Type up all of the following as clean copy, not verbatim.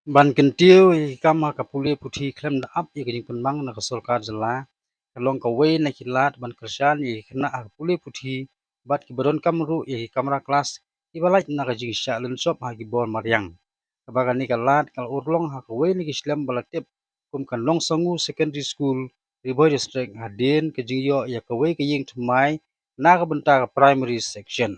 Ban kentiu kama kapuli puthi klem na ap i kajing penmang na kasolkar jala kalong kawai na kilat ban kersan i kena kapuli puthi bat kibaron kamru i kamera kelas ibalaj na kajing sya lensop hagi bol mariang kabagani kalat kal urlong ha kawai ni kislam balatip kum kan long sangu secondary school riboy district hadin kajing yo ya kawai kajing thumai na kabentar primary section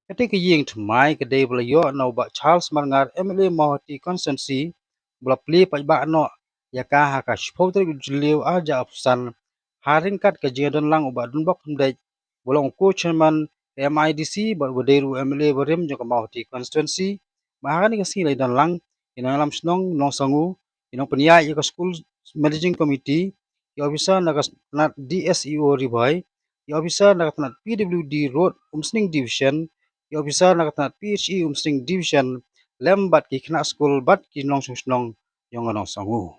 ketika ying thumai kedai belayo no ba Charles Marngar MLA Mahoti Constancy bela pli pa ba no ya ka ha ka shpoutre juliu aja afsan haring kat ke jedon lang uba dun bak humdai bolong ko chairman MIDC ba waderu MLA barim jo ka Mahoti Constancy mahani ka silai dan lang ina lam snong nong sangu ina penia ya ka school managing committee ya officer na DSEO ribai ya officer na PWD road umsning division ya officer na PHE umsning division lembat ki kena school bat ki nong susnong yang nong sangu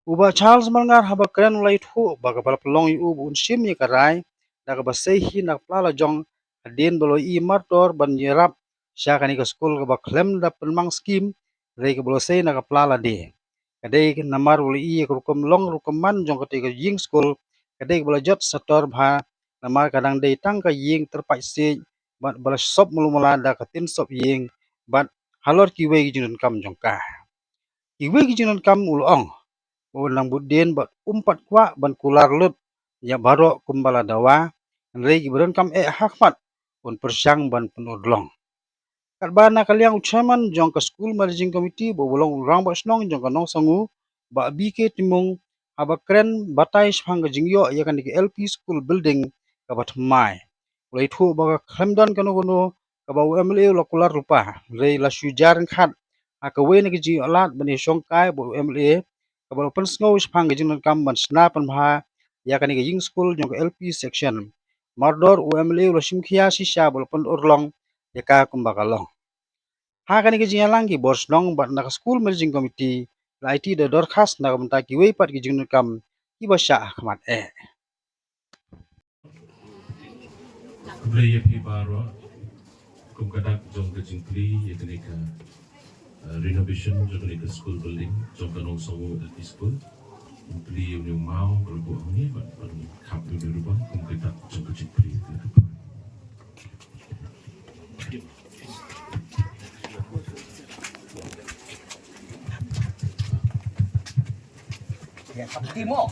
uba Charles Marngar haba keren mulai thu baga bala pelong yu bu unsim ye karai daga basai hi nak plala jong hadin bolo i martor ban yerap sya kani ka school ka ba klem da penmang skim rei ka bolo sei nak plala de kadai ke namar bolo i ka rukum long rukuman jong ka ka ying school kadai bolo jot sator bha namar kadang dei tang ka ying terpai se bat bala sop mulumula da ka tin sop ying bat halor ki wei jinun kam jong ka ki wei jinun kam ulong nang budin bat umpat kwa ban kular lut ya baro kumbala dawa rei giberon kam hakmat pun persyang ban penodlong kat bana kaliang chairman jong ka school managing committee bo bolong rang ba snong jong ka nong sangu ba bk timung haba kren batai shang ka jingyo ya kan ki LP school building ka bat mai ulai thu ba ka khamdan kano kono ka ba MLA la kular rupa rei la sujar khat ka we ni ki ji alat bani shong kai bo MLA kabalo pan sngow shpang gajing kam ban sna pan bha ya kani gajing school jong LP section mardor UMLA lo simkhia sisha bol pan urlong ya ka kumba kalong ha kani gajing alang ki bors nong ban na school managing committee la IT de dorkhas na kam ki wei pat gajing kam ki basha khmat Kublai pi baro kum kadak jong ke jingkli ye kene ka renovation jong kene ka school building jong ka nong songo LP school kumbli ye mau berbu ni ban kap ni rubah kum kadak jong ke jingkli ya Timo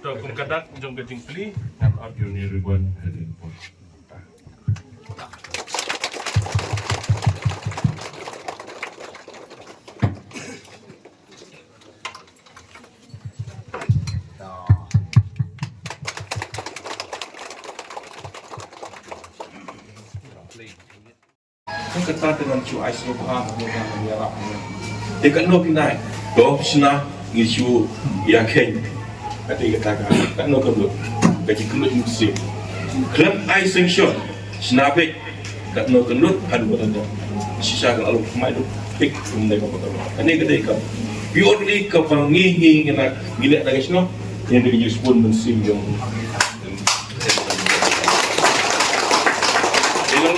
to kum kadak jong ke jingkli ngap up ni ribuan hadin pun kan kata dengan cu ais rupa dengan menyerap dekat no pinai do sina ngisu ya ken kata kata kan no kabut gaji kelut musim klub ais sanction sina pek kat no kelut adu ada sisa kalau mai do pek umdai ko betul ani kedai ka purely ka pangingi kena gila dari sino yang dari spon musim yang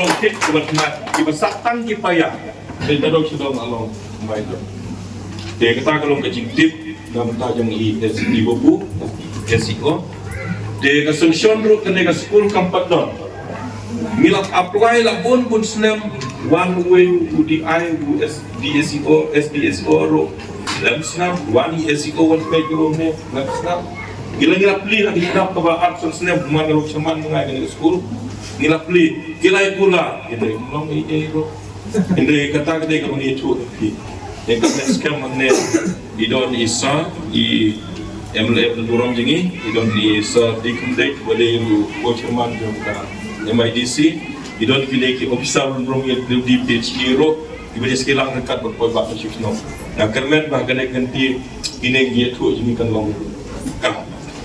long hit buat mat ibasatan kipaya dan dadok sedong along mai do de kata kalau ke jingtip nam ta jang i SDO bu SEO de ka sanction ro kene ka school kampat don milak apply la bon snem one way UDI DSEO SDSO ro lam snam one SEO one page ro ne lam snam gila pli na dinap ka ba absen snem mangalok saman ngai kene school nila pli kilai pula ide long ide ro inde kata kata ko ni chu ki e ka scam ne idon isa I MLA durong jingi idon isa dikumdate wale yu watchman jo ka MIDC idon pile ki officer durong ye di PHE ro ibe sekilang dekat berpoi bak no na kermen ba kene ganti ine ye chu jingi kan long ka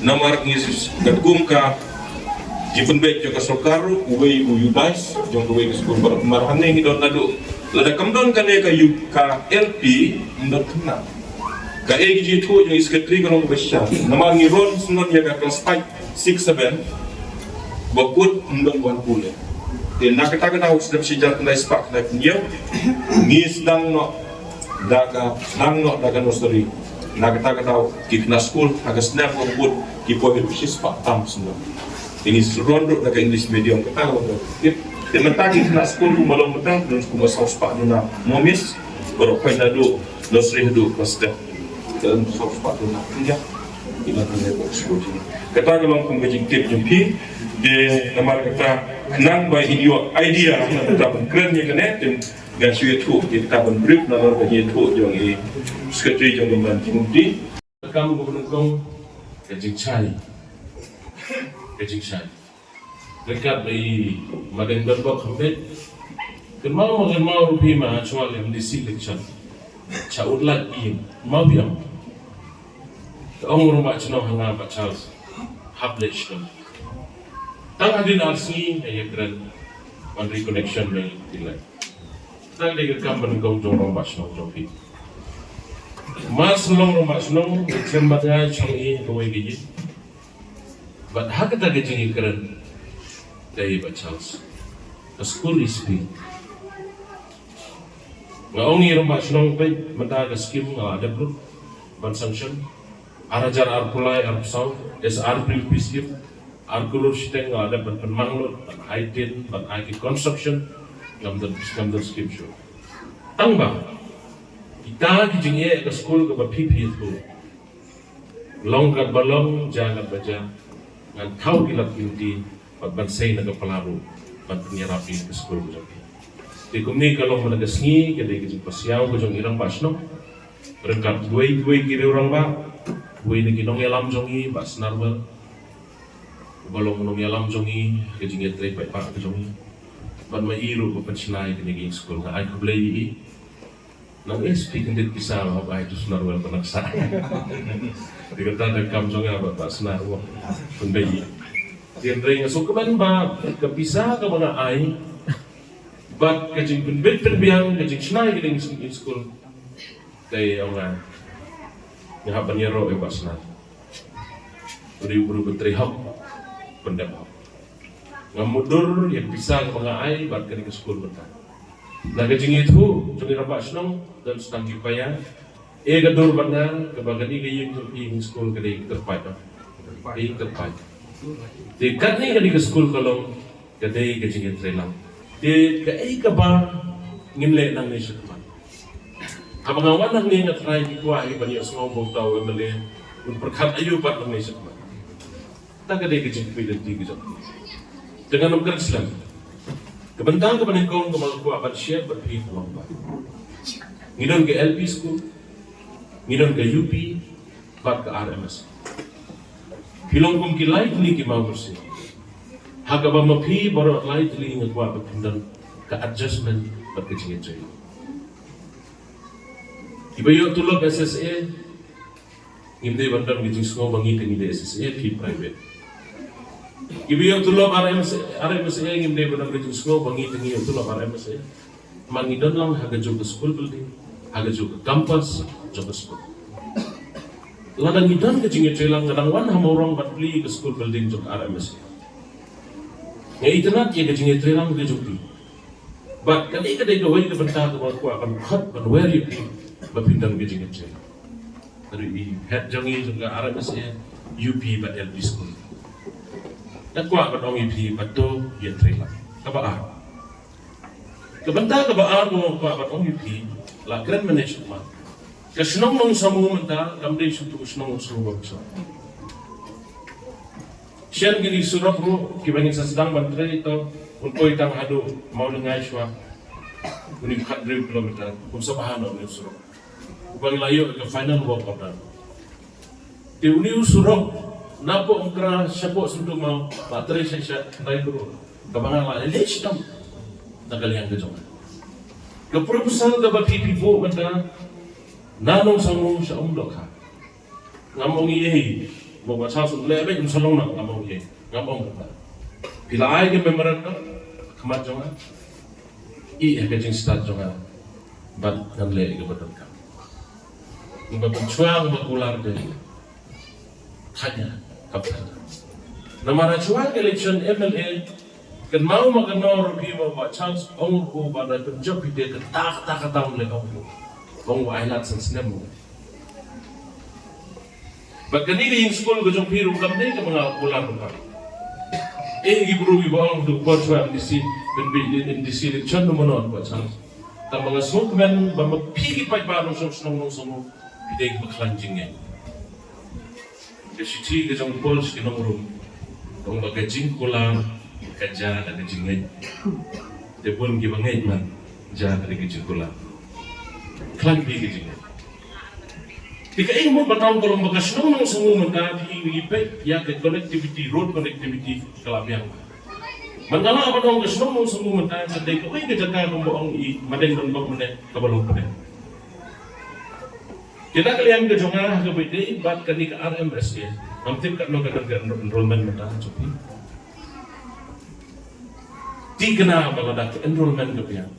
nomor ngisus gatkum ka Jipun baik juga sokaru, uwe uyudais, jong uwe school marhane ni don nado Lada kamdon kane ka LP ndot kena. Ka egi tu yang sekretari kalau besar. Nama ngiron sunon ya ka kelas 5, 6, 7. Bakut ndot wan pule. Dan nak kata sudah sejarah nai spak nai punya. Ngis dang no daga nursery. Nak kata kikna school aga snap bakut kipo hidup spak tam semua. Ini rondo daga English medium kata dan mentagi kena school malam petang dan sekolah saus pak nuna momis berapa nado nursery hidup pasti dan saus pak nuna punya ila kena school ini kata kalau pembajing tip jumpi di nama kata kenang by in your idea kita keren ya kena dan suy tu kita brief nama bagi tu yang ini sekretari yang membantu mudi kamu menunggu kajing chai dekat dari Madin Berbok Hamid kenal rupi mah soal yang di selection caud lagi mau biang orang rumah cina hanga baca publish them tang adin arsi ya keren one reconnection dengan tilai tang dia kampan kau jorong baca jopi mas long rumah cina cembatnya cari kau ini but hak kita kecil keren dari baca school is free. Ngaongi rumah senang baik mendaga skim ada belum ban sanction. Arajar arpulai arpsau des arpil pisip arkulur siteng ada ban penmanglur ban haitin ban aiki construction gamdar skim show. Tangba kita kijingye ke school ke pipi itu. Longkat balong jangan baca ngan kau kilat inti ban say na kapalaru ban penyerapi ke sekolah jadi. Di kumni kalau menegasni kedai kejung pasiau kejung irang basno berengkap dua kiri orang ba dua ni kinong yalam jongi bas narwal balong nong yalam jongi kejung etre pai pak kejungi ban mairu ko pensinai kini ging sekolah ai ko blei nang speaking dit kisah apa itu narwal penaksa dikata kam jongi apa bas narwal penbai Dian ring so keban ba kapisa ka mga ay but kajing pinbit pinbiang kajing snai giling in school kay nga haban yero e basna uri betrihap pendap ngamudur yang bisa ka mga ay but kani ka school bata na kajing itu jung iraba snong dan stanggi paya e gadur bangan kabagani gayeng in school kay terpai di kat ni kadi ke school kalau kadai ke jingit relang di kai ka ba ngimle nang ni shukman abang awan nang ni ngatrai ki kwa ai bani asmo bong tau emle un perkhat ayu pat nang ni shukman ta kadai ke jingit pident di gejok dengan nomor Islam kebentang ke baningkong ke malku aban share berpi long ba ngidon ke LP school ngidon ke UP bat ke RMS Hilong kum kilai tuli ki mau bersih. Haga ba mapi baru lai tuli ngakwa berpindah ke adjustment berkecil kecil. Iba yo tulok SSA ngimde bandar ngijing semua bangi ngide SSA ki private. Iba yo tulok RMSA ngimde bandar ngijing semua bangi ngide tulok RMSA. Mangidon lang haga juga school building, haga juga campus, juga school. Ladang idan ke jinge celang ladang wan hamorong batli ke school building jok RMS. Ya itnat ye ke jinge celang ke jokti. But kali kadai ke wai ke benta ke ku akan khat ban where you bapindang ke jinge celang. Dari head jongi juga RMS UP bat LP school. Dan ku akan ong UP bato ye celang. Kabaan. Ke benta ke baan ku akan ong UP la grand management. Kesenong nong samu menta kamdei sutu kesenong suruh bangsa. Sian gini suruh ru kibangin sedang bantre itu untuk itang hadu mau dengai shwa. Uni 4 kilometer kum sabahano ni suruh. Ubang layo ke final walk order. Di uni suruh napo ungkra syapo suntuk mau baterai saya dai dulu. Kabangan la lech tam nagaliang ke jongan. Ke proposal ke bapi pivo menta nanong sangu sa umdok ha ngamong iye mo ba sa sun lebe yung salong na ngamong iye ngamong ka pila ay ke memorandum kamat jonga I kajing start jonga bat ngan le ke betul kam. Ngba pencuang bakular de hanya kapal. Namara cuang election MLA kan mau makanor pi ma chance ong ko ba na penjop ide ke tak taum le ong wa ailat san sinem. Bagani di school ko jong piru kam de ke mga kular ka. Gibru ibang du kuatwa disi ben disi election no monon ba chance. Ta mga smok men ba mapigi pa ba no snong ide ke klanjing nge. Kesiti ke jong pols ke nomor dong ba gajing kular kerja dan kejingan, dia pun kita ngai man, jahat dari kejing kular, kelang di kejingan. Jika ingin mau bertahun kalau bekas nong semua mentah di ipe, ya ke connectivity, road connectivity kelabiang. Mengala apa dong bekas nong semua mentah, sedai kau ingin jaga nombor i, madeng dan bak mana kabalong mana. Kita kalian ke jongah ke bede, bat kani ke RMS ya, hampir kat nong kadang enrollment mentah cukup. Di kena balada ke enrollment ke pihak.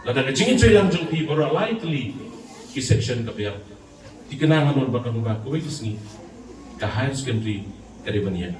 Lada ke jingin cuy yang jengki baru lightly ki section ke pihak. Di kena nganor bakal ngubah kuwe kisni ke higher secondary ke debanian.